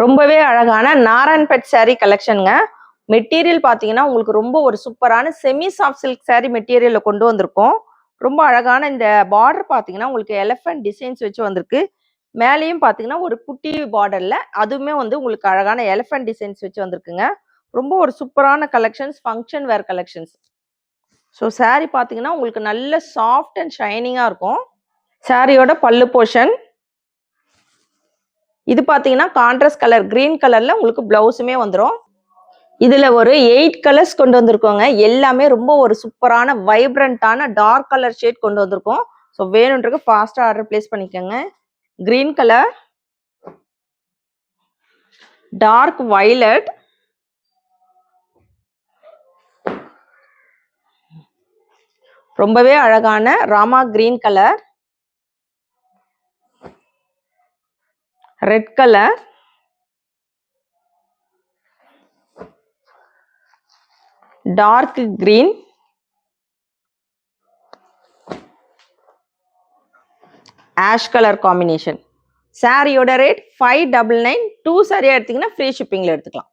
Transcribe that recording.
ரொம்பவே அழகான Narayanpet saree கலெக்ஷனுங்க. Material பார்த்தீங்கன்னா உங்களுக்கு ரொம்ப ஒரு சூப்பரான செமி சாஃப்ட் சில்க் saree மெட்டீரியல்ல கொண்டு வந்திருக்கோம். ரொம்ப அழகான இந்த பார்டர் பார்த்தீங்கன்னா உங்களுக்கு எலிஃபண்ட் டிசைன்ஸ் வச்சு வந்திருக்கு. மேலேயும் பார்த்தீங்கன்னா ஒரு குட்டி பார்டர்ல அதுவுமே வந்து உங்களுக்கு அழகான எலிஃபண்ட் டிசைன்ஸ் வச்சு வந்திருக்குங்க. ரொம்ப ஒரு சூப்பரான கலெக்ஷன்ஸ், ஃபங்க்ஷன் வேர் கலெக்ஷன்ஸ். ஸோ saree பார்த்தீங்கன்னா உங்களுக்கு நல்ல சாஃப்ட் அண்ட் ஷைனிங்கா இருக்கும். சாரியோட பல்லு போர்ஷன். இது பார்த்தீங்கன்னா கான்ட்ராஸ்ட் கலர் கிரீன் கலர்ல உங்களுக்கு பிளவுஸுமே வந்துடும். இதுல ஒரு 8 கலர்ஸ் கொண்டு வந்திருக்கோங்க. எல்லாமே ரொம்ப ஒரு சூப்பரான வைப்ரண்டான டார்க் கலர் ஷேட் கொண்டு வந்திருக்கோம். ஸோ வேணுன்றக்கு ஃபாஸ்டா ஆர்டர் பிளேஸ் பண்ணிக்கோங்க. கிரீன் கலர், டார்க் வயலட், ரொம்பவே அழகான Rama green colour, red colour, dark green, ash colour combination. சாரியோட ரேட் 599. 2 சாரியா எடுத்தீங்கன்னா ஃப்ரீ ஷிப்பிங்ல எடுத்துக்கலாம்.